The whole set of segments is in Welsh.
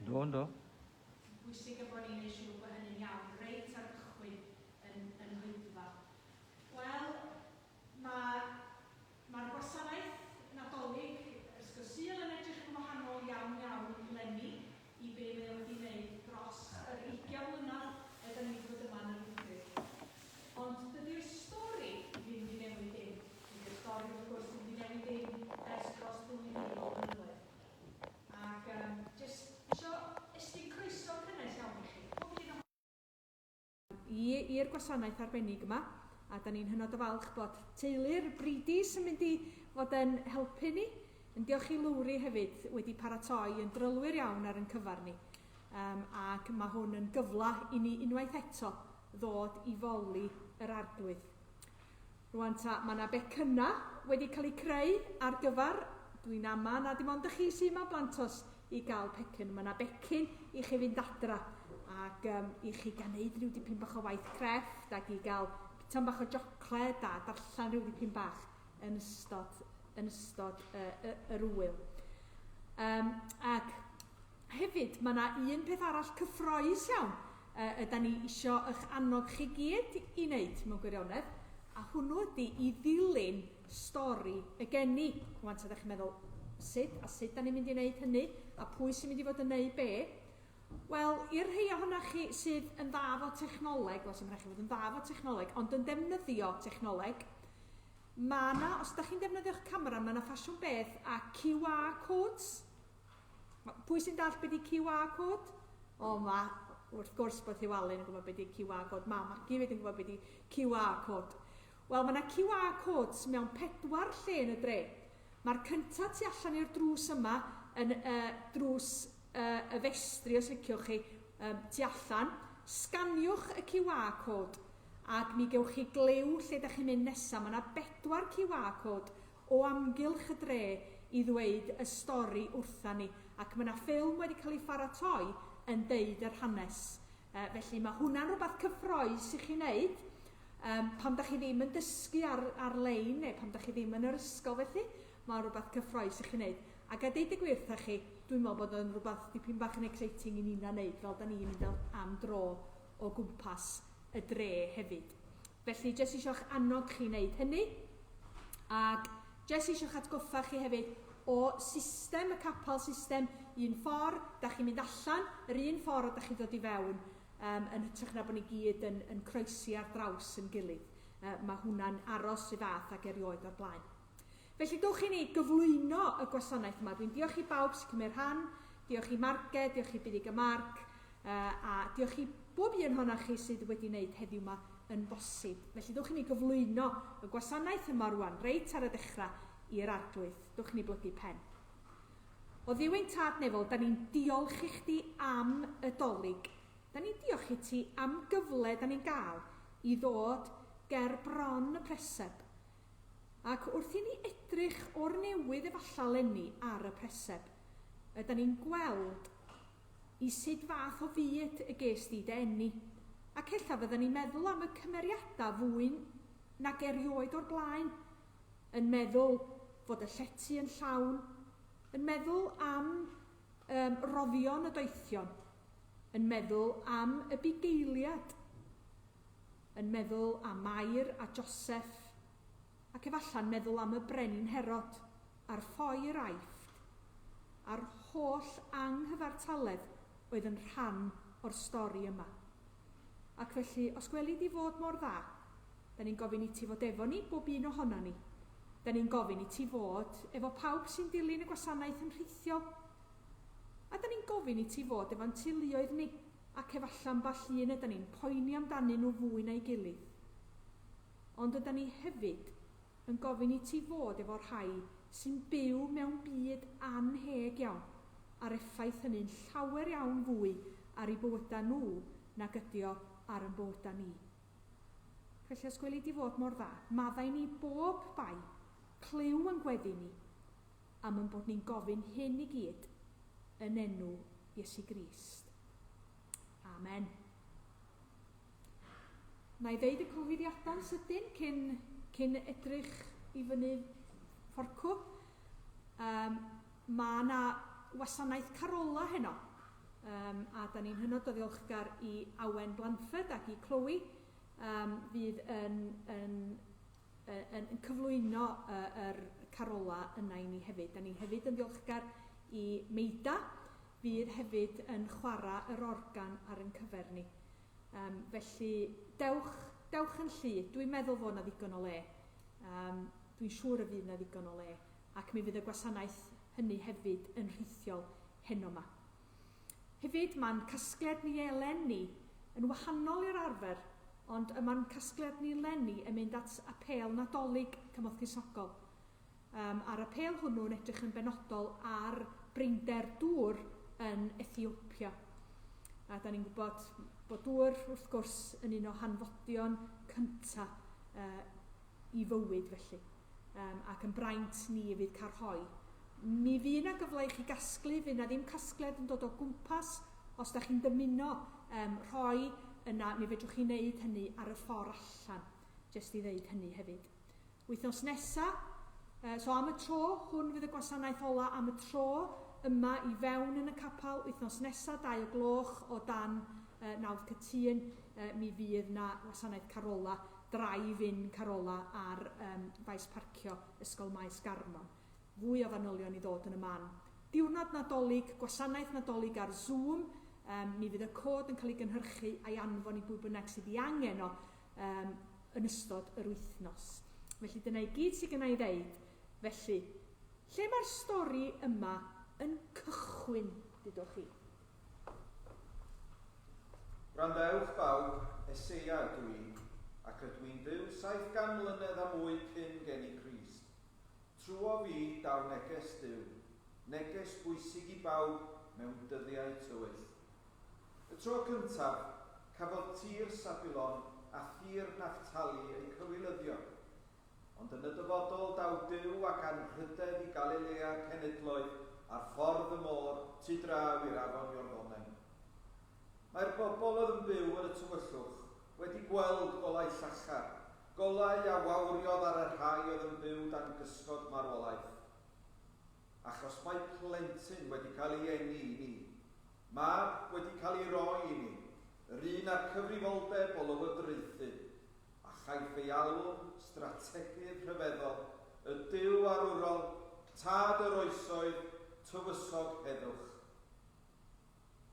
Do. Bwysig bod ni'n ei siŵr bod hynny'n iawn, reit ar gychwyn yn hwyddfa. Wel, mae'r gwasanaeth Nadolig Ysgol Sul yn edrych yn wahanol iawn yn leni i be mae wedi wneud dros yr 20 mlynedd ydyn ni fod yma yn yr wyddgryd. Ond dydy'r stori ddim wedi newid dim. Dydy'r stori wrth gwrs ddim wedi newid dim ers dros 2,000 o flynyddoedd. Ac jyst isio estyn croeso cynnes iawn i chi. I'r gwasanaeth arbennig yma, a da ni'n hynod o falch bod teulu'r bridis yn mynd i fod yn helpu ni. Yn diolch i Lwri hefyd wedi paratoi yn drylwyr iawn ar yn cyfar ni. Ac mae hwn yn gyfla i ni unwaith eto ddod i foli yr arglwydd. Rwan ta, mae yna becynna wedi cael ei creu ar gyfer, dwi'n ama na dim ond chi sy'n yma blantos i gael pecyn. Mae yna becyn i chi fynd adra ac i chi gneud rhyw dipyn bach o waith crefft ac i gael bita'n bach o jocled a darllen rhyw dipyn bach yn ystod yr wyl. Ac hefyd, mae yna un peth arall cyffroes iawn ydyn ni isio eich annog chi gyd i wneud mewn gwirionedd, a hwnnw ydy i ddilyn stori y geni. Rwan, ydych chi'n meddwl, sut da ni'n mynd i wneud hynny, a pwy sy'n mynd i fod yn wneud be? Wel, i'r rhai ohonoch chi sydd yn dda fo technoleg, os ymwneud chi fod yn dda fo technoleg, ond yn defnyddio technoleg, mae yna, os ydych chi'n defnyddio'ch camera, mae yna ffasiwn beth a QR codes. Pwy sy'n dall beth i QR code? Wrth gwrs bod Llywalyn yn gwybod beth i QR code. Magi wedi yn gwybod beth i QR code. Wel, mae yna QR codes mewn 4 lle yn y dre. Mae'r cyntaf tu allan i'r drws yma yn drws y festri, os liciwch chi, tu allan. Sganiwch y QR code ac mi gewch chi glew lle ydych chi'n mynd nesaf. Mae yna 4 QR code o amgylch y dre i ddweud y stori wrtha ni. Ac mae yna ffilm wedi cael ei pharatoi yn deud yr hanes. Felly mae hwnna'n rhywbeth cyffroes i chi wneud pam da chi ddim yn dysgu ar-lein neu pam da chi ddim yn yr ysgol felly. Mae'n rhywbeth cyffroes i chi wneud. Ac a deud y gwir wrtha chi, dwi'n meddwl bod yn rhywbeth dipyn bach yn exciting i ni'n wneud fel da ni'n mynd am dro o gwmpas y dre hefyd. Felly, jes eisiau'ch annog chi wneud hynny. Ac jes eisiau'ch atgoffa chi hefyd o system, y capel system, un ffordd, da chi'n mynd allan, yr un ffordd da chi'n dod i fewn, yn hytrach na bod ni gyd yn croesi ar draws yn gilydd. Mae hwnna'n aros i fath ac erioed o'r blaen. Felly, dowch i ni gyflwyno y gwasanaeth yma. Dwi'n diolch i bawb sy'n cymryd rhan, diolch i Marged, diolch i Budig y Marc, a diolch i bob un honna chi sydd wedi wneud heddiw yma yn bosib. Felly, dowch i ni gyflwyno y gwasanaeth yma rwan, reit ar y dechrau, i'r arglwydd. Dwch ni blygu pen. O ddiwyn tad nefol, da ni'n diolch i chdi am y dolig. Da ni'n diolch i ti am gyfle da ni'n gael i ddod ger bron y preseb. Ac wrth i ni edrych o'r newydd efallai lenni ar y preseb, da ni'n gweld i sut fath o fyd y ges di dy enni. Ac ella fydda ni'n meddwl am y cymeriadau fwy nag erioed o'r blaen. Yn meddwl fod y llety yn llawn, yn meddwl am roddion y doethion, yn meddwl am y bugeiliad, yn meddwl am Mair a Joseph, ac efallai'n meddwl am y brenin Herod, a'r ffoi'r Aifft, a'r holl anghyfartaledd oedd yn rhan o'r stori yma. Ac felly, os gweli di fod mor dda, da ni'n gofyn i ti fod efo ni bob un ohono ni. Da ni'n gofyn i ti fod efo pawb sy'n dilyn y gwasanaeth yn rheithiol. A da ni'n gofyn i ti fod efo'n teuluoedd ni ac efallai'n ball un ydyn ni'n poeni amdanyn nhw fwy na'i gilydd. Ond ydyn ni hefyd yn gofyn i ti fod efo rhai sy'n byw mewn byd anheg iawn a'r effaith hynny'n llawer iawn fwy ar eu bywydau nhw nag ydi o ar yn bywydau ni. Felly os gweli di fod mor dda, maddau ni bob bai cliw yn gweddi ni am yn bod ni'n gofyn hyn i gyd yn enw Iesu Grist. Amen. Na i ddeud y cyhoeddiadau'n sydyn cyn edrych i fyny fforcw. Mae yna wasanaeth carola heno a da ni'n hynod o ddiolchgar i Awen Blanford ac i Chloe fydd yn cyflwyno yr carola yna i ni hefyd. Da ni hefyd yn ddiolchgar i Meida, fydd hefyd yn chwarae yr organ ar yn cyfer ni. Felly, dewch yn llu. Dwi'n meddwl fod yna ddigon o le. Dwi'n siŵr y fydd yna ddigon o le. Ac mi fydd y gwasanaeth hynny hefyd yn rhithiol heno yma. Hefyd, mae'n casgliad ni eleni yn wahanol i'r arfer, ond mae'n casgliad ni eleni yn mynd at apel Nadolig Cymorth Cysnogol. A'r apel hwnnw'n edrych yn benodol ar breinder dŵr yn Ethiopia. A da ni'n gwybod bod dŵr, wrth gwrs, yn un o hanfodion cyntaf i fywyd felly, ac yn braint ni fydd carhoi. Mi fydd yna gyfle i chi gasglu, fydd yna ddim casgliad yn dod o gwmpas. Os da chi'n dymuno rhoi yna, mi fedrwch chi wneud hynny ar y ffordd allan, jyst i ddeud hynny hefyd. Wythnos nesaf, so am y tro, hwn fydd y gwasanaeth ola am y tro yma i fewn yn y capel. Wythnos nesaf, 2:00 o dan Nawdd Cytun, mi fydd yna gwasanaeth carola, drive-in carola ar faes parcio Ysgol Maes Garmon. Fwy o fanylion i ddod yn y man. Diwrnod Nadolig, gwasanaeth Nadolig ar Zoom, mi fydd y cod yn cael ei gynhyrchu a'i anfon i bwy bynnag sydd ei angen o yn ystod yr wythnos. Felly dyna i gyd sydd gyda i ddeud. Felly, lle mae'r stori yma yn cychwyn, dydwch chi? Gwrandewch bawb, Eseia ydw i, ac ydw i'n byw 700 mlynedd a mwy cyn gen i Crist. Trwo fi daw neges Duw, neges bwysig i bawb mewn dyddiau tywydd. Y tro cyntaf, cafodd tir Sabilon a thir Naftali eu cywilyddio, ond yn y dyfodol daw Duw ac anrhydedd i Galilea cenedloedd ar ffordd y môr tu draw i'r afon Iorddonen. Mae'r bobl oedd yn byw yn y tywyllwch wedi gweld golau llachar, golau a wawriodd ar y rhai oedd yn byw dan gysgod marwolaeth. Achos mae plentyn wedi cael ei eni i ni, mab wedi cael ei roi i ni, yr un ar cyfrifoldeb o lywodraethu, a chaiff ei alw'n strategydd rhyfeddol, y Duw arwrol, tad yr oesoedd, tywysog heddwch.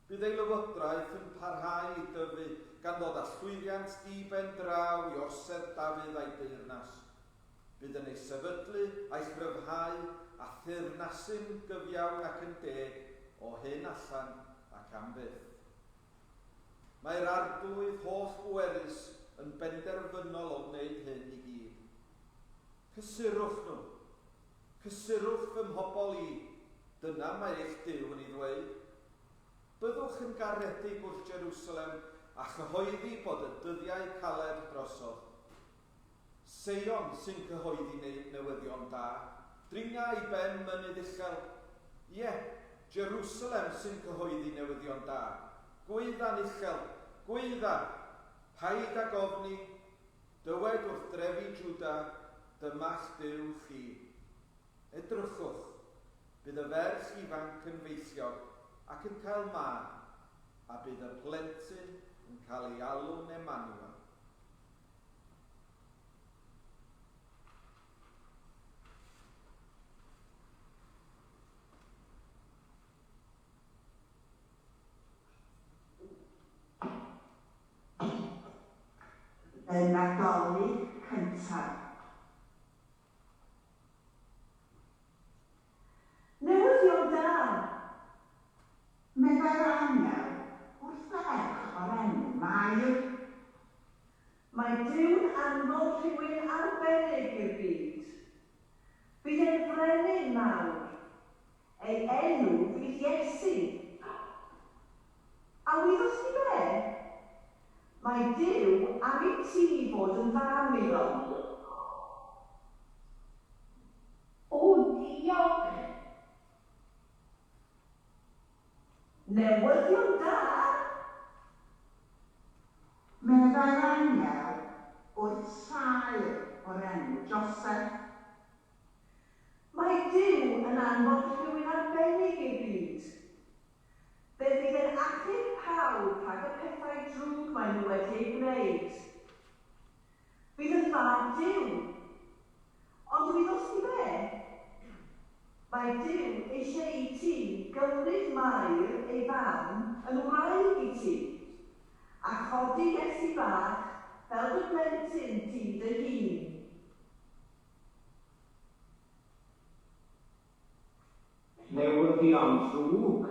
Bydd ei lywodraeth yn parhau i dyfu gan ddod â llwyddiant di-ben draw i orsedd Dafydd a'i deyrnas. Bydd yn ei sefydlu a'i chryfhau a thyrnasu'n gyfiawn ac yn deg o hyn allan ac am byth. Mae'r arglwydd holl bwerus yn benderfynol o wneud hyn i gyd. Cysurwch nhw. Cysurwch fy mhobol i. Dyna mae eich Duw yn ei ddweud. Byddwch yn garedig wrth Jerusalem a chyhoeddi bod y dyddiau caled drosodd. Seion sy'n cyhoeddi newyddion da, dringa i ben mynydd uchel. Ie, Jerusalem sy'n cyhoeddi newyddion da. Gweidda'n uchel, gweidda, paid ag ofni, dywed wrth drefi Jwda, dyma'ch Duw chi. Edrychwch, bydd y ferch ifanc yn feithiog ac yn cael mân, a bydd y plentyn yn cael ei alw'n Emmanuel. Y Nadolig cyntaf. Newyddion da! Meddai'r angel wrth ferch o'r enw Mair. Mae Duw'n anfon rhywun arbennig i'r byd. Bydd e'n frenin mawr. Ei enw fydd Iesu. A wyddwch chi be? Mae Duw am ei ti fod yn fam iddo. O, diolch! Newyddion da! Meddai'r angel wrth Saer o'r enw Joseph. Mae Duw yn anfon rhywun arbennig i'r byd. Fe fydd yn Mair ei fam yn wraig I ti, a chodi Iesu bach fel dy blentyn ti dy hun. Newyddion drwg.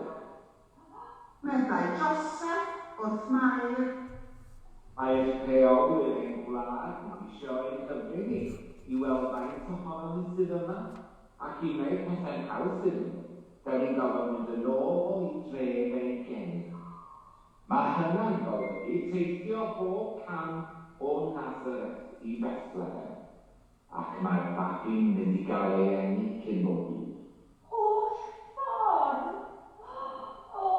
Meddai Joseph wrth Mair. Mae'r rheolwyr ein gwlad yn eisiau ei hyfryd I weld faint ohonon ni sydd yma ac I wneud pethau'n haws iddyn nhw, fel ni'n gofod mynd yn ôl I dref ein geni. Mae hynny'n golygu teithio bob cam o Nazareth I Bethlehem, ac mae'r babi'n mynd I gael ei eni cyn bo hyd. Holl ffordd? O!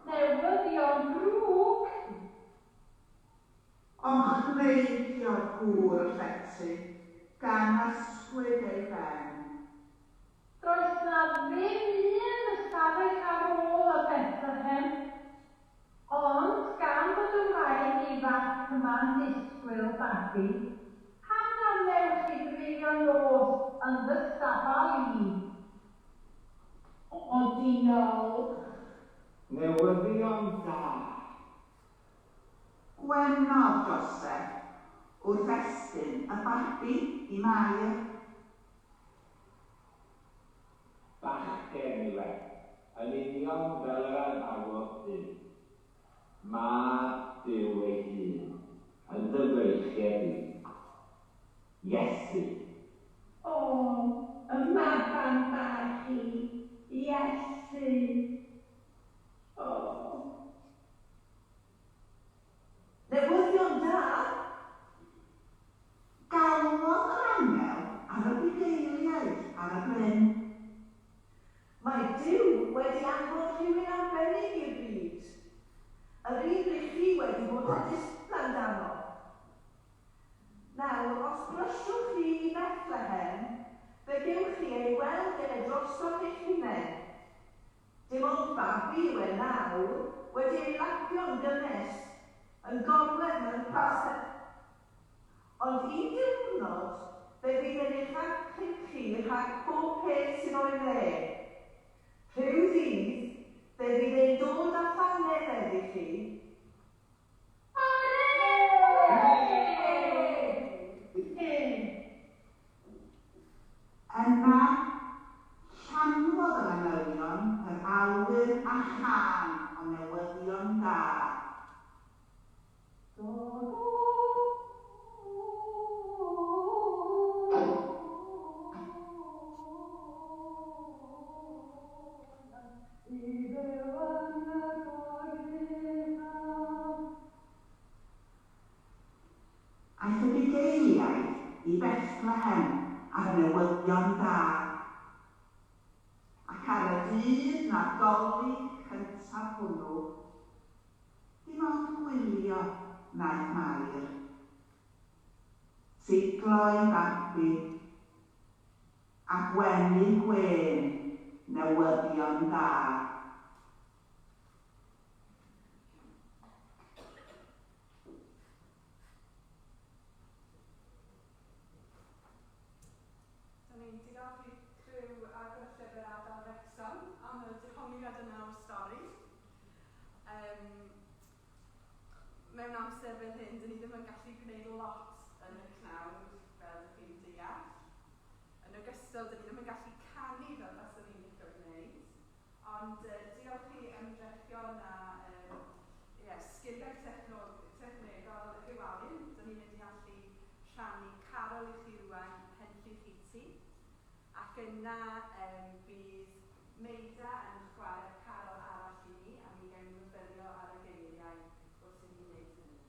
Newyddion drwg. Ond chneidio'r gŵr llety gan ysgwyd ei ben. Does na ddim un ystafell ar ôl y Bethlehem, ond gan bod y wraig ifanc yma'n disgwyl babi, pam na newch chi dreulio nos yn ddystafal I? O diolch. Newyddion da. Gwenodd Joseph wrth estyn y babi I Mair. Bachgen I yn union fel yr adnawod Duw. Mae Duw ei hun yn dyfreichiad I. Iesu. O, y maban bach I, Iesu. O. Newyddion da. Galwodd yr angel ar y bugeiliaid ar y bryn. Mae Duw wedi anfon rhywun arbennig i'r byd. Yr un rydych chi wedi bod yn disgwyl amdano. Nawr, os bryswch chi I Bethlehem, fe gewch chi ei weld yn y drosodd eich hunain. Dim ond babi yw e nawr wedi ei lapio'n gynnes yn gorwedd mewn pasau. Ond I diwrnod, fe fydd yn eich acryw chi rhag pob peth sydd o'i le. Rhyw ddydd, fe fydd ein dod â thanedd I chi. Yna, llanwodd yr anylion yr awyr a chan o newyddion da. Aeth y bugeiliaid I Bethlehem ar y newyddion da. Ac ar y dydd Nadolig cyntaf hwnnw, dim ond gwylio naeth Mair. Sigloi babi a gwenu gwen newyddion da. Diolch I criw a gyllyfr Adal Wrecsam am y dehongliad yna o'r stori. Mewn amser fel hyn, dyn ni ddim yn gallu gwneud lot yn y cnawd fel chi'n deall. Yn ogystal, dyn ni ddim yn gallu canu fel faswn ni'n licio gwneud. Ond diolch I ymdrechion a sgiliau technegol Rhywalyn, dyn ni'n mynd I allu rhannu carol I chi rwan henllich I ti. Ac yna bydd Meida yn chwarae carol arall I ni, a mi gawn ni myfyrio ar y geiriau wrth I ni wneud hynny.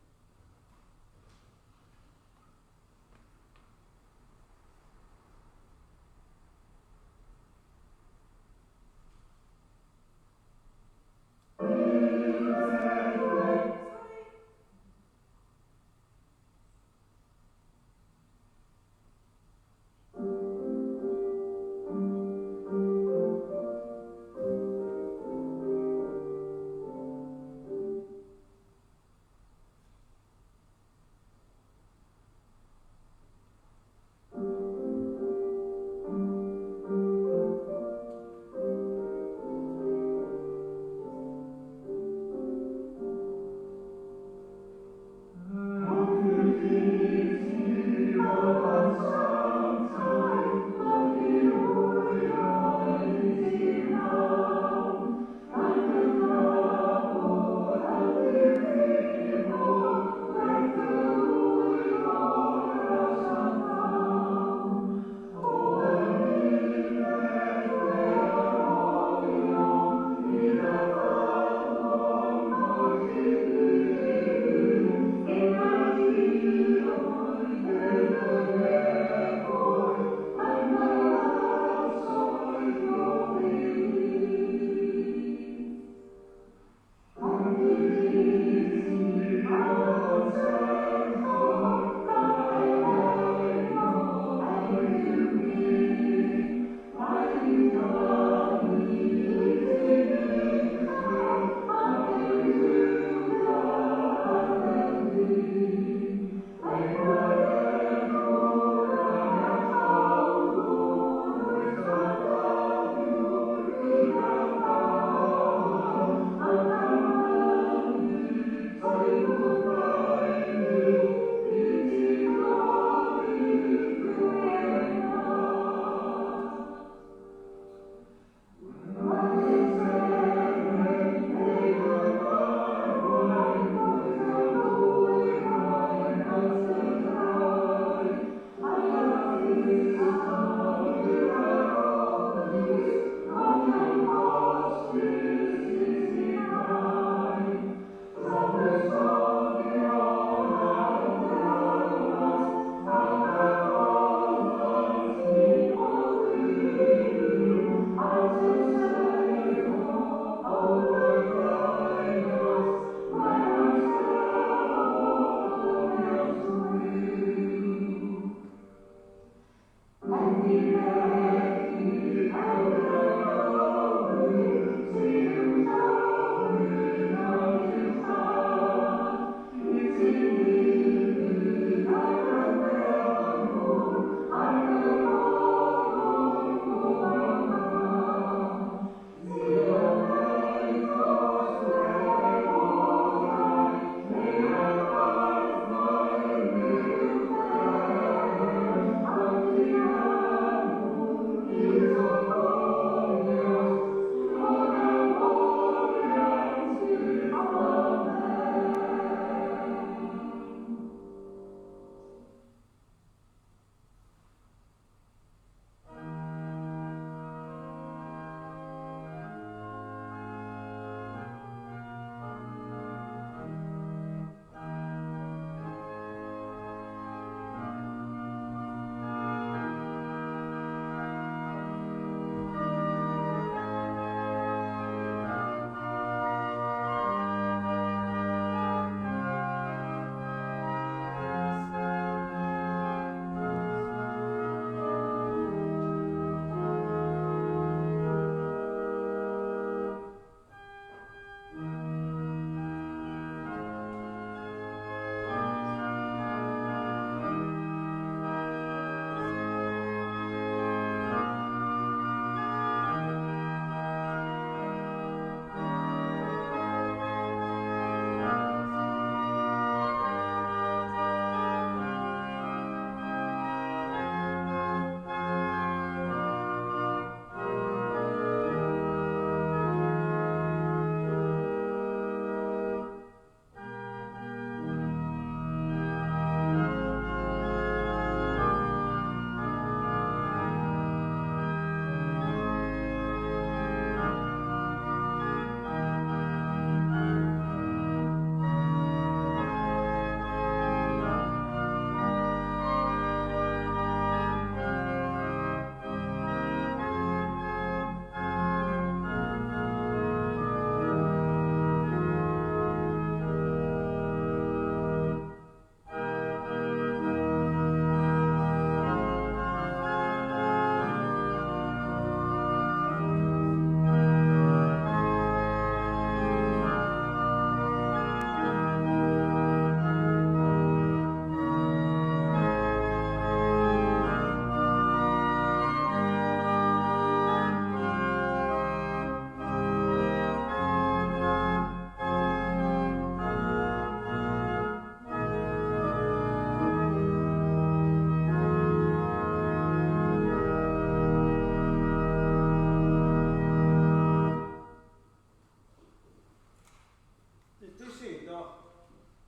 eiddo.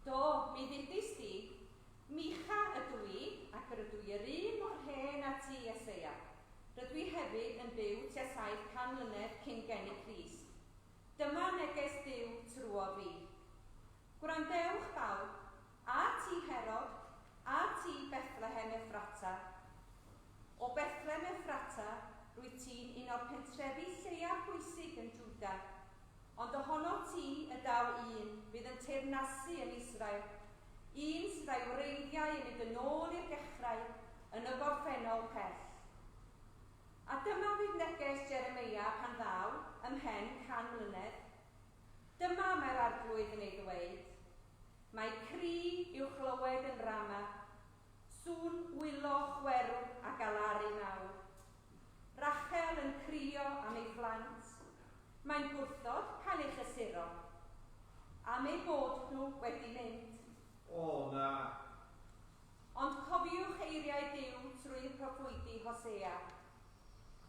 Do, mi ddidus di, Micha ydw i, ac rydw i yr un mor hen a ti Eseia. Rydw i hefyd yn byw tua 700 mlynedd cyn geni Crist. Dyma neges Duw trwy fi. Gwrandewch bawb, a ti Herod, a ti Bethlehem Effrata. O Bethlehem Effrata, rwy ti'n un o'r pentrefi lleia pwysig yn Jwda, ond ohono ti y daw un fydd yn teyrnasu yn Israel, un sydd â'i wreiddiau yn mynd yn ôl i'r dechrau yn y gorffennol pell. A dyma fydd neges Jeremia pan ddaw ymhen 100 mlynedd. Dyma mae'r arglwydd yn ei ddweud. Mae cri i'w chlywed yn Rama, sŵn wylo chwerw a galaru nawr. Rachel yn crio am ei phlant. Mae'n gwrthod cael ei chysuro. Am ei bod nhw wedi mynd. O na. Ond cofiwch eiriau Duw trwy'r proffwydi Hosea.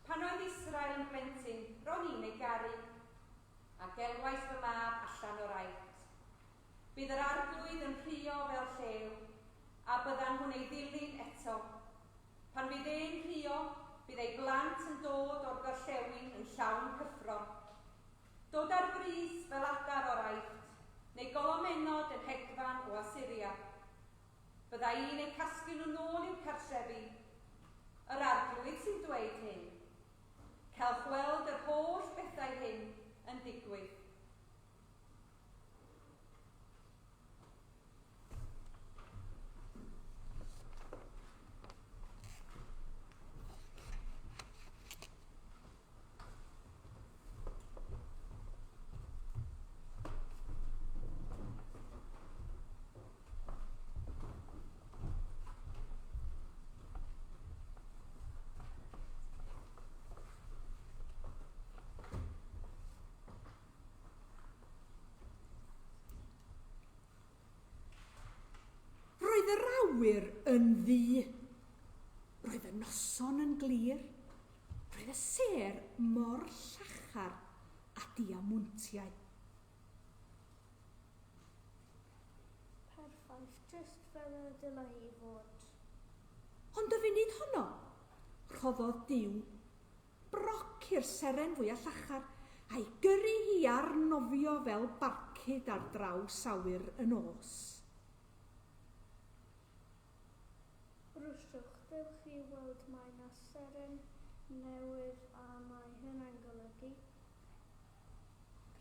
Pan oedd Israel yn blentyn, ro'n i'n ei garu, a gelwais fy mab allan o'r aifft. Bydd yr arglwydd yn rhuo fel llew, a byddan hwn ei ddilyn eto. Pan fydd e'n rhuo, bydd ei blant yn dod o'r gorllewin yn llawn cyffro. Dod ar brys fel adar o'r aifft, neu golomenod yn hedfan o Asyria. Bydda i'n ei casgu nhw nôl i'w cartrefi. Yr arglwydd sy'n dweud hyn. Cael gweld yr holl bethau hyn yn digwydd. Roedd yr awyr yn ddu. Roedd y noson yn glir. Roedd y ser mor llachar a diamwyntiau. Perffaith, just fel y dylai hi fod. Ond y funud honno, rhoddodd Duw broc i'r seren fwyaf llachar a'i gyrru hi arnofio fel barcud ar draws awyr y nos. Rwsiwch, dewch i weld mae na seren newydd a mae hynna'n golygu.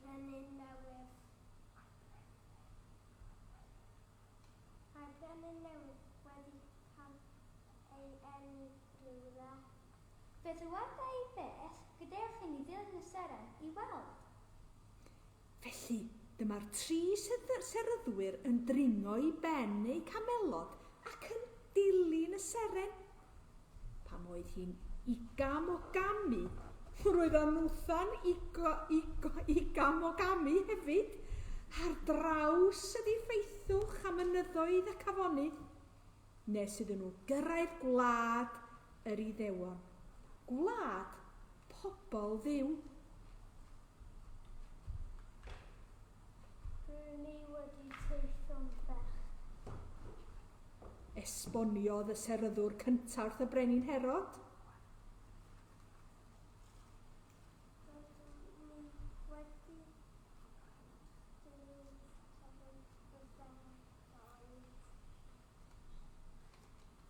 Brenin newydd. Mae brenin newydd wedi cael ei enw rhywle. Fe ddywed ei beth, gadewch i ni ddilyn y seren i weld. Felly, dyma'r 3 seryddwyr yn dringo i ben eu camelod ac yn dilyn y seren. Pam oedd hi'n 20 o gamu, roedd anwthan 20 o gamu hefyd, ar draws y diffeithwch a mynyddoedd y cafonydd, nes iddyn nhw gyrraedd gwlad yr Iddewon. Gwlad pobl Dduw. Rydyn ni wedi teithio'n bell. Esboniodd y seryddwr cyntaf wrth y brenin Herod.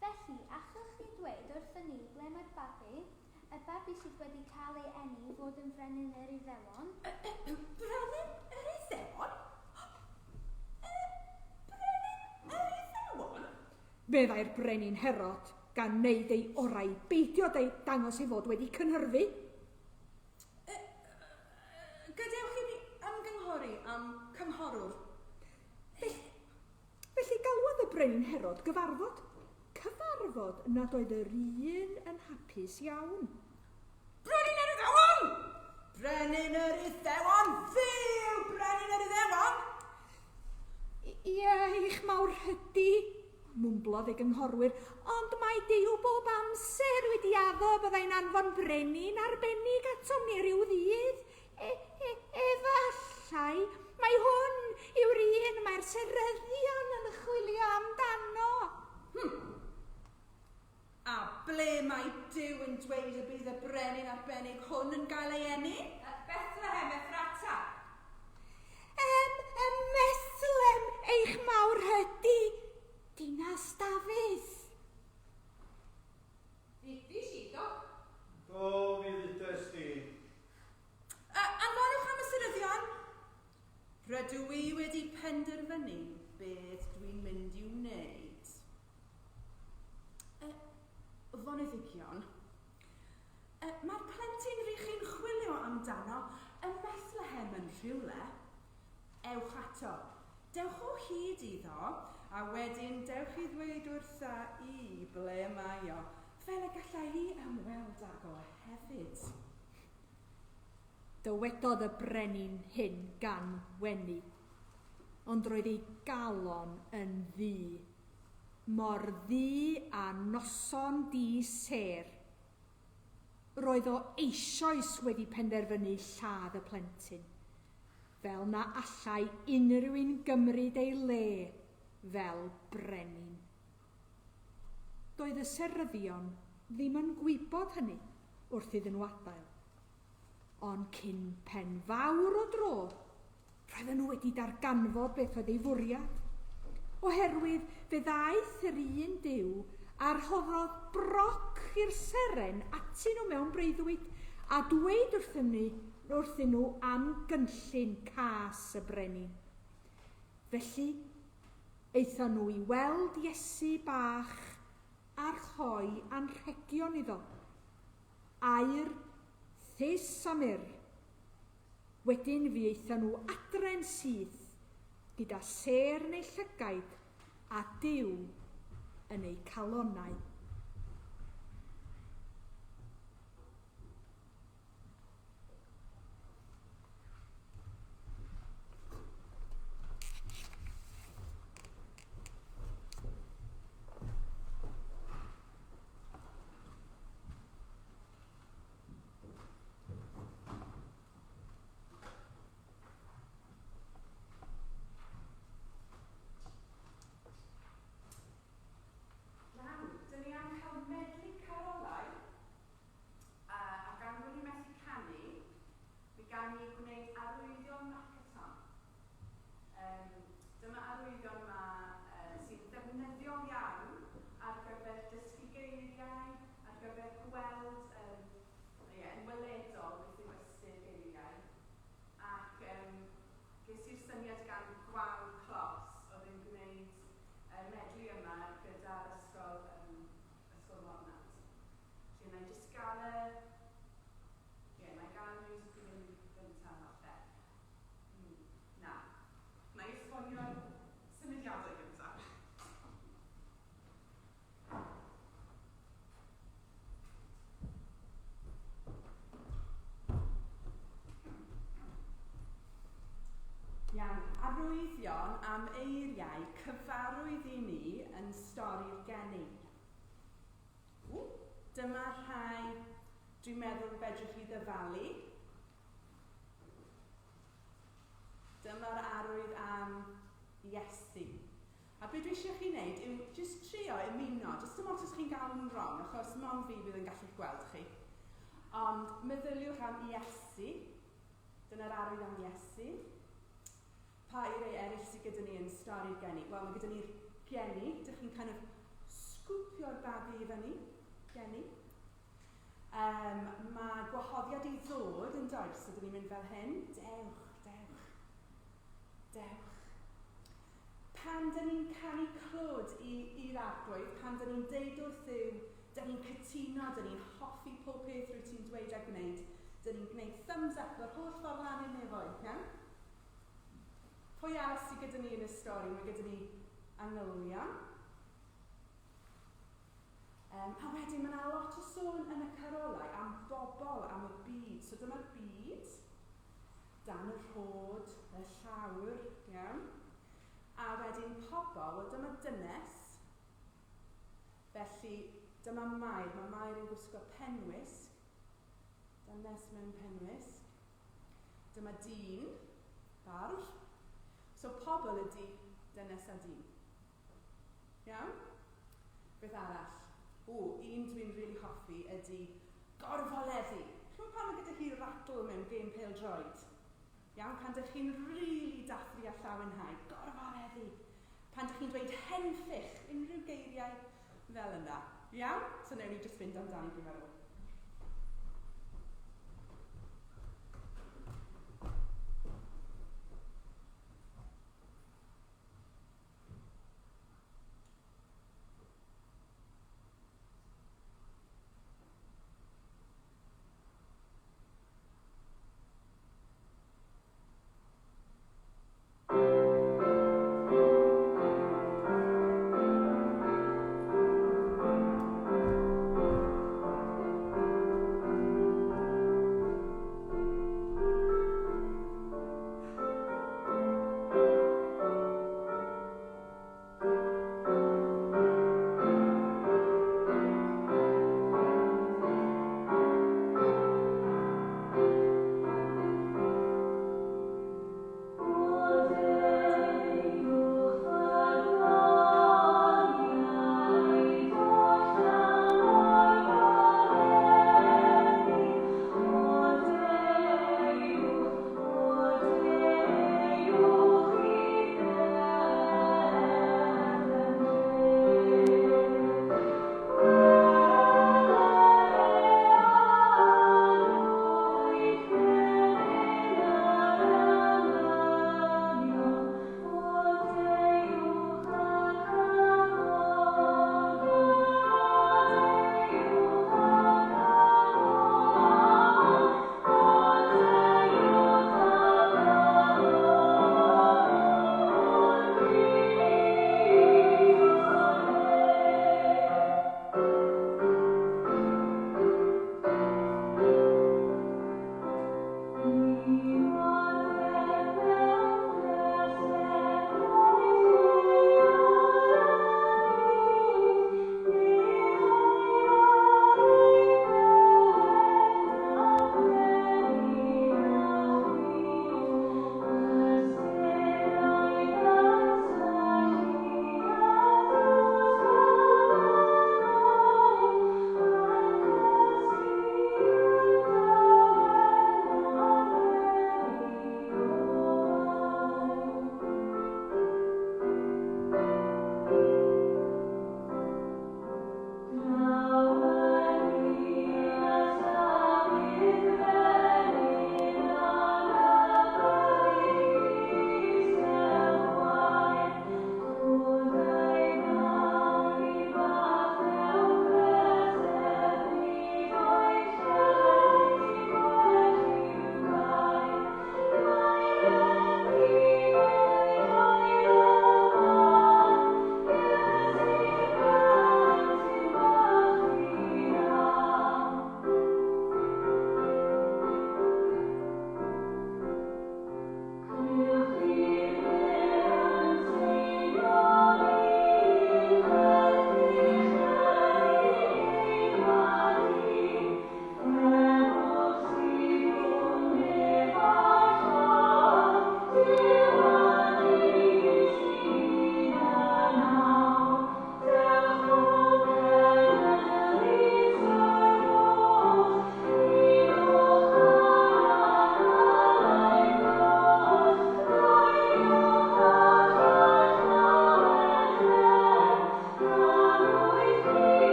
Felly, allwch chi dweud wrthyn ni ble mae'r babi, y babi sydd wedi cael ei enni fod yn frenin yr Iddewon? Brenin yr Iddewon? Brenin yr Iddewon? Meddai'r brenin Herod gan wneud ei orau beidio dangos ei fod wedi cynhyrfu. Gadewch i mi ymgynghori am cynghorwr. Felly galwodd y brenin Herod gyfarfod. Cyfarfod nad oedd yr un yn hapus iawn. Brenin yr Iddewon! Brenin yr Iddewon! Fyw Brenin yr Iddewon! Ie, eich mawr hydi, mwmblodd ei gynghorwyr, ond mae Duw bob amser wedi addo byddai'n anfon brenin arbennig ato ni ryw ddydd. Efallai Mae hwn yw'r un mae'r seryddion yn chwilio amdano. A ble mae Duw yn dweud y bydd y brenin arbennig hwn yn gael ei eni? Bethlehem Ephrata. Methlem eich mawr hydy, dinas Dafydd. Ddidys i, do? Do, mi ddydes di. Anfonwch am y seryddion. Rydw i wedi penderfynu beth dwi'n mynd i'w wneud. Foneddigion, mae'r plentyn rydych chi'n chwilio amdano ym Bethlehem yn rhywle. Ewch ato, dewch o hyd iddo, a wedyn dewch i ddweud wrtha i ble mae o, fel y gallai hi ymweld ag o hefyd. Dywedodd y brenin hyn gan wenu, ond roedd ei galon yn ddu. Mor ddu a noson di ser. Roedd o eisoes wedi penderfynu lladd y plentyn, fel na allai unrhyw un gymryd ei le fel brenin. Doedd y seryddion ddim yn gwybod hynny wrth iddyn nhw adael, ond cyn pen fawr o dro, roedden nhw wedi darganfod beth oedd ei fwriad, oherwydd fe ddaeth yr un Duw a rhoddodd broc i'r seren atyn nhw mewn breuddwyd a dweud wrthyn nhw am gynllun cas y brenin. Felly, eithon nhw i weld Iesu bach a'r choi anrhegion iddo. Air, thys a myr. Wedyn fi eithon nhw adre'n syth gyda ser neu llygaid a Duw yn ei calonnau. Arwyddion am eiriau cyfarwydd i ni yn stori'r geni. Dyma rhai dwi'n meddwl fedrwch chi ddyfalu. Dyma'r arwydd am Iesu. A beth dwi eisiau chi wneud yw jyst trio ymuno, jyst dim ond os chi'n gael yn wrong, achos mond fi bydd yn gallu gweld chi. Ond meddyliwch am Iesu. Dyna'r arwydd am Iesu. Pa eiriau eraill sydd gyda ni yn stori'r geni? Wel, mae gyda ni'r geni. Dych chi'n kind of sgwpio'r babi i fyny. Geni. Mae gwahoddiad i ddod yn does, so dyn ni'n mynd fel hyn. Dewch, dewch, dewch. Pan dyn ni'n canu clod i'r arglwydd, pan dyn ni'n deud wrth Dduw, dyn ni'n cytuno, dyn ni'n hoffi pob peth rwyt ti'n dweud a gwneud, dyn ni'n gwneud thumbs up o'r holl ffordd lan i'r nefoedd, iawn? Pwy arall sydd gyda ni yn y stori? Mae gyda ni Angylion. A wedyn mae yna lot o sôn yn y carolau am bobl, am y byd. So dyma'r byd, dan y rhod, y llawr, iawn. A wedyn pobl, wel dyma dynes. Felly dyma Mair. Mae Mair yn gwisgo penwisg. Dynes mewn penwisg. Dyma dyn, bardd. So pobl ydy dynes a dyn. Iawn? Beth arall? Un dwi'n really hoffi ydy gorfoleddu. Chi'n pan mae gyda chi'r ratl mewn gêm pêl-droed? Iawn, pan ydych chi'n really dathlu a llawenhau, gorfoleddu. Pan ydych chi'n dweud henffych, unrhyw geiriau fel yna. Iawn? So newn ni jyst fynd amdani, dwi'n meddwl.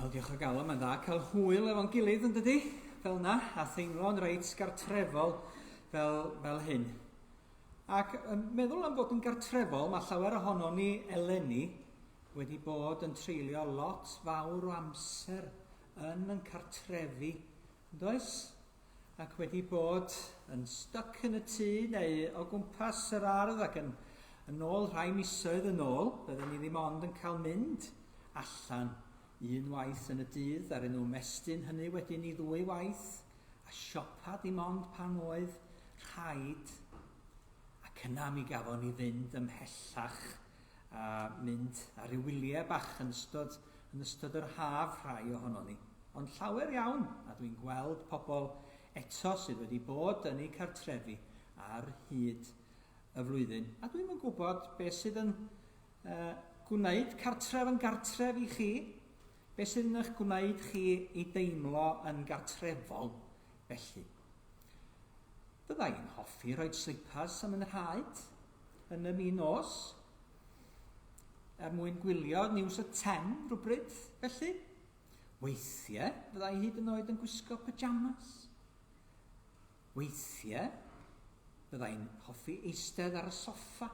Wel, diolch o galon, mae'n dda cael hwyl efo'n gilydd yn dydi, fel na, a theimlo'n reit gartrefol fel hyn. Ac meddwl am fod yn gartrefol, mae llawer ohono ni eleni wedi bod yn treulio lot fawr o amser yn cartrefi Does? Ac wedi bod yn stuck yn y tŷ neu o gwmpas yr ardd ac yn ôl rhai misoedd yn ôl, byddwn ni ddim ond yn cael mynd allan unwaith yn y dydd ar enw mestyn, hynny wedyn ni 2 waith, a siopa dim ond pan oedd rhaid, ac yna mi gafon ni fynd ymhellach a mynd ar ryw wyliau bach yn ystod yr haf rhai ohono ni. Ond llawer iawn, a dwi'n gweld pobl eto sydd wedi bod yn eu cartrefi ar hyd y flwyddyn. A dwi'n yn gwybod beth sydd yn gwneud cartref yn gartref i chi, beth sydd yn eich gwneud chi i deimlo yn gartrefol felly. Byddai'n hoffi rhoi slipas am yn yr haid yn y mi nos, mwyn gwylio News at 10 rhywbryd felly. Weithiau byddai hyd yn oed yn gwisgo pyjamas. Weithiau byddai'n hoffi eistedd ar y soffa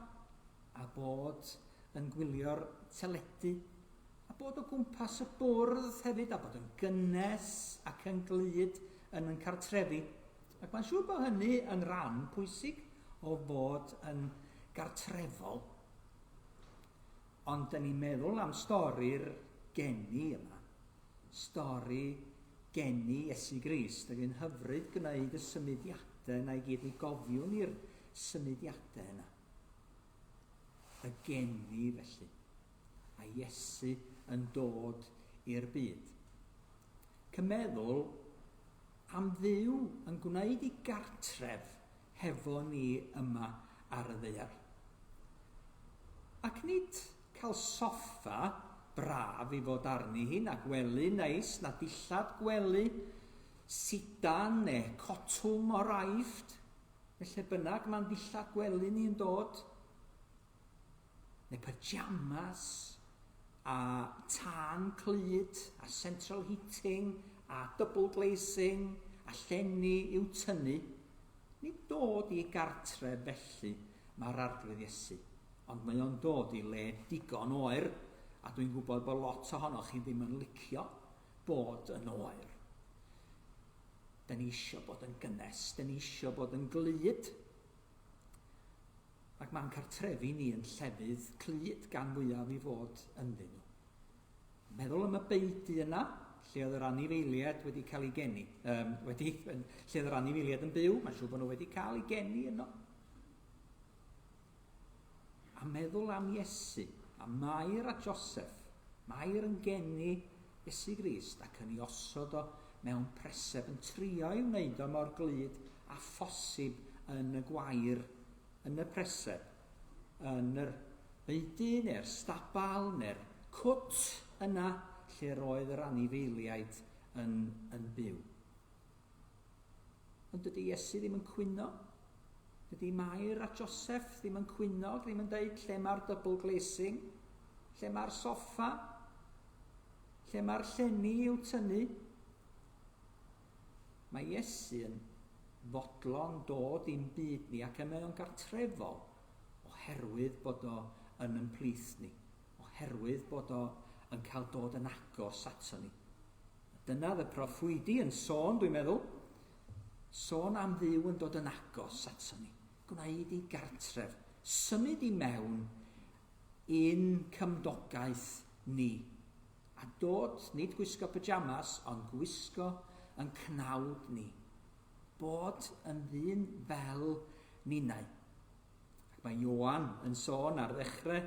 a bod yn gwylio'r teledu a bod o gwmpas y bwrdd hefyd a bod yn gynnes ac yn glyd yn cartrefi. Ac mae'n siŵr bod hynny yn rhan pwysig o fod yn gartrefol. Ond dyn ni'n meddwl am stori'r geni yma. Stori geni Iesu Grist ac yn hyfryd gwneud y symudiadau yna i gyd. Mi gofiwn i'r symudiadau yna. Y geni felly. A Iesu yn dod i'r byd. Cymeddwl am Dduw yn gwneud i gartref hefo ni yma ar y ddaear. Ac nid cael soffa braf i fod arni hi, na gwely neis, na dillad gwely, sidan neu cotwm o'r aifft, felly bynnag mae'n dillad gwely ni'n dod, neu pyjamas, a tân clud, a central heating, a double glazing, a llenni i'w tynnu. Nid dod i gartre felly mae'r arglwydd Iesu, ond mae o'n dod i le digon oer, a dwi'n gwybod bod lot ohonoch chi ddim yn licio bod yn oer. Da ni isio bod yn gynnes, da ni isio bod yn glyd. Ac mae'n cartrefi ni yn llefydd clud gan fwyaf i fod ynddyn nhw. Meddwl am y beidu yna, lle oedd yr anifeiliaid wedi cael ei geni. Lle oedd yr anifeiliaid yn byw, mae'n siŵr bod nhw wedi cael ei geni yno. A meddwl am Iesu, a Mair a Joseph, Mair yn geni Iesu Grist ac yn ei osod o mewn preseb, yn trio i wneud o mor glyd a phosib yn y gwair, yn y preseb, yn yr beidu neu'r stabal neu'r cwt yna lle roedd yr anifeiliaid yn byw. Ond dydy Iesu ddim yn cwyno. Dydy Mair a Joseph ddim yn cwyno, ddim yn deud lle mae'r double glazing, lle mae'r soffa, lle mae'r llenni i'w tynnu. Mae Iesu yn fodlon dod i'n byd ni ac yn mewn gartrefol oherwydd bod o yn plith ni, oherwydd bod o yn cael dod yn agos ato ni. Dyna y proffwydi yn sôn, dwi'n meddwl, sôn am Dduw yn dod yn agos ato ni, gwneud i gartref, symud i mewn un cymdogaeth ni, a dod, nid gwisgo pyjamas, ond gwisgo yn cnawd ni, bod yn ddyn fel ninnau. Ac mae Ioan yn sôn ar ddechrau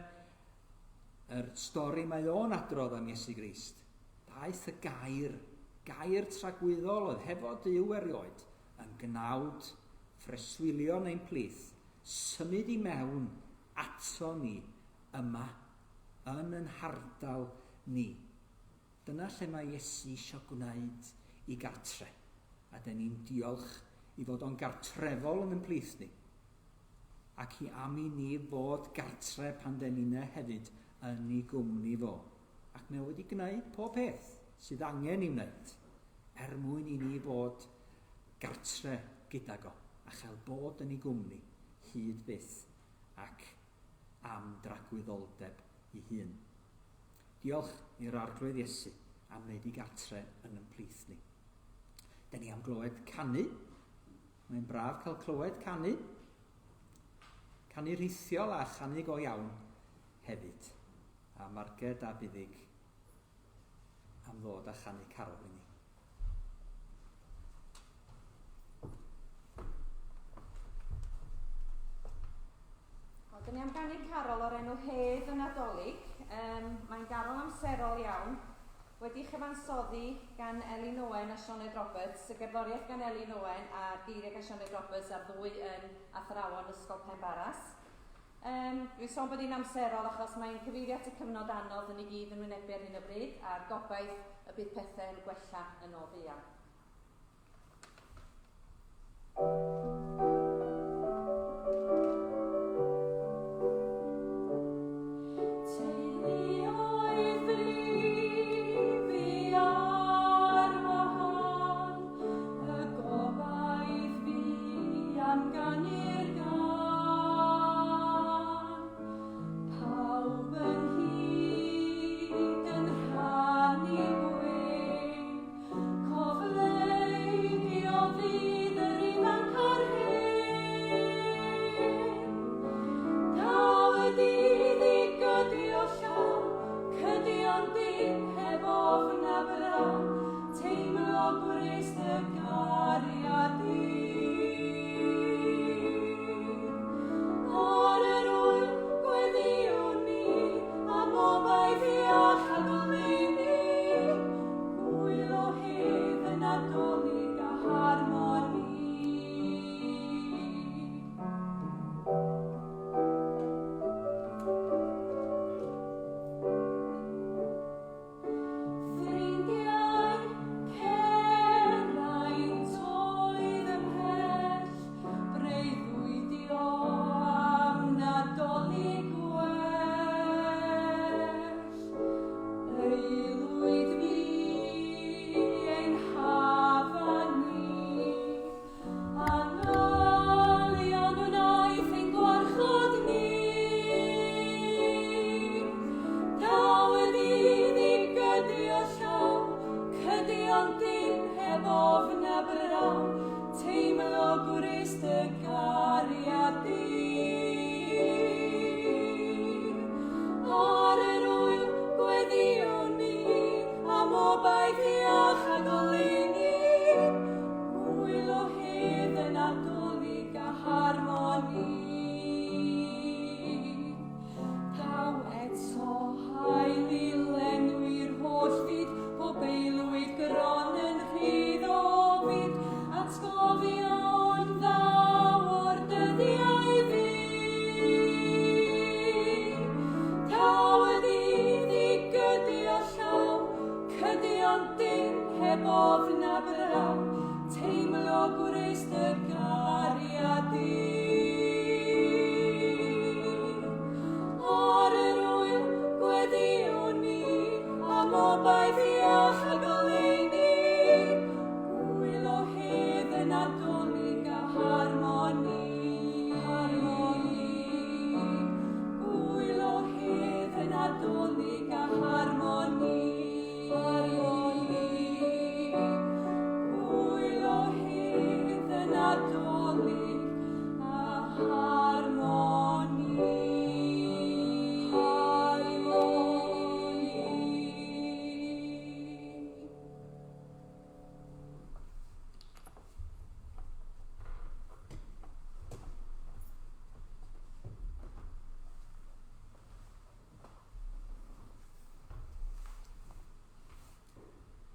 yr stori mae o'n adrodd am Iesu Grist. Daeth y gair tragwyddol oedd hefo Duw erioed, yn gnawd, ffreswilio neu'n plith, symud i mewn ato ni yma, yn hardal ni. Dyna lle mae Iesu eisiau gwneud i gartre, a dyn ni'n diolch i fod o'n gartrefol yn plith ni, ac i am i ni fod gartre pan dyn ni'n hefyd yn ei gwmni fo. Ac mae wedi gwneud pob peth sydd angen i wneud, mwyn i ni fod gartre gyda go, a chael bod yn ei gwmni hyd byth ac am dragwyddoldeb ei hun. Diolch i'r arglwydd Iesu am wneud i gartre yn plith ni. Da ni am glywed canu. Mae'n braf cael clywed canu. Canu rithiol a chanu go iawn hefyd. A Marged a Buddig am ddod a chanu carol i ni. Da ni am ganu carol o'r enw Hedd y Nadolig. Mae'n garol amserol iawn. Wedi chyfansoddi gan Elin Owen a Sioned Roberts, y gerddoriaeth gan Elin Owen a geiriau gan Sioned Roberts a'r ddwy yn athrawon Ysgol Penbaras. Dwi'n sôn bod hi'n amserol achos mae'n cyfeirio at y cyfnod anodd yn i gyd yn wynebu ar hyn o bryd a'r gobaith y bydd pethau yn gwella yn o fuan.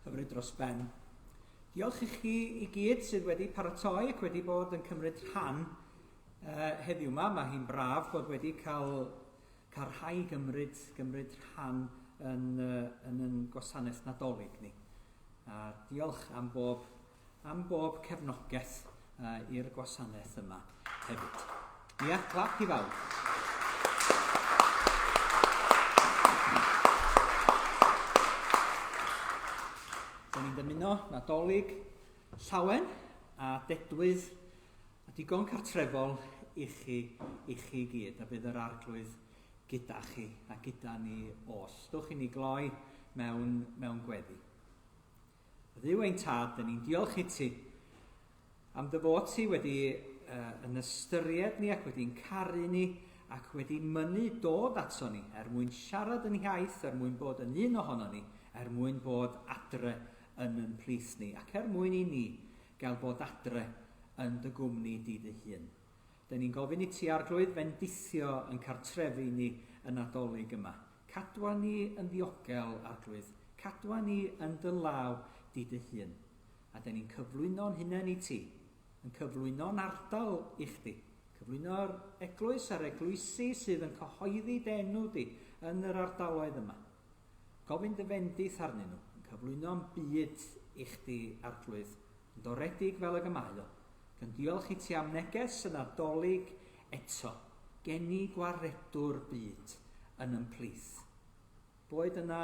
Hyfryd dros ben. Diolch i chi i gyd sydd wedi paratoi ac wedi bod yn cymryd rhan heddiw yma. Mae hi'n braf bod wedi cael rhai gymryd rhan yn gwasanaeth Nadolig ni. A diolch am bob cefnogaeth i'r gwasanaeth yma hefyd. Ia, clap i fawr. Dyna ni'n dymuno Nadolig llawen a dedwydd a digon cartrefol i chi gyd, a bydd yr arglwydd gyda chi a gyda ni os. Dwch i ni gloi mewn gweddi. Dduw ein tad, dyn ni'n diolch i ti am dy fod ti wedi yn ystyried ni ac wedi'n caru ni ac wedi mynnu dod ato ni mwyn siarad yn iaith, mwyn bod yn un ohono ni, mwyn bod adre yn plith ni ac mwyn i ni gael bod adre yn dy gwmni di dy hun. Dyn ni'n gofyn i ti arglwydd fendithio yn cartrefi ni yn Nadolig yma. Cadwa ni yn ddiogel arglwydd, cadwa ni yn dy law di dy hun. A dyn ni'n cyflwyno'n hunain i ti, yn cyflwyno'n ardal i chdi, cyflwyno'r eglwys a'r eglwysi sydd yn cyhoeddi denw di yn yr ardaloedd yma. Gofyn dy fendith arnyn nhw, yn cyflwyno'n byd i chdi arglwydd, yn doredig fel y gymau o. Gan diolch i ti am neges yn Nadolig eto, geni gwaredwr byd yn ymplith. Boed yna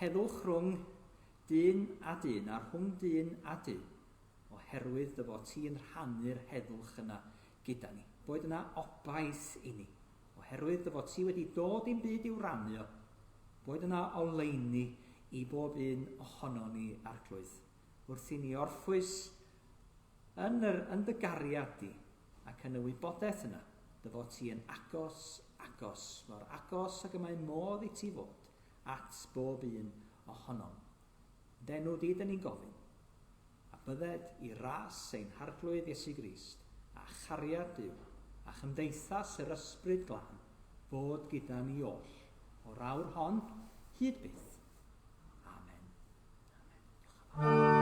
heddwch rhwng dyn a dyn, a rhwng dyn a dyn, oherwydd dy fod ti'n rhannu'r heddwch yna gyda ni. Boed yna obaith i ni, oherwydd dy fod ti wedi dod i'n byd i'w rannu o. Boed yna oleini i bob un ohono ni arglwydd. Wrth i ni orffwys yn dy gariad di, ac yn y wybodaeth yna, dy fod ti yn agos, mor agos ac y mae modd i ti fod, at bob un ohonom. Denw di dyn ni'n gofyn, a bydded i ras ein harglwydd Iesu Grist, a chariad Duw, a chymdeithas yr ysbryd glân, fod gyda ni oll, o'r awr hon, hyd byth. Amen. Amen.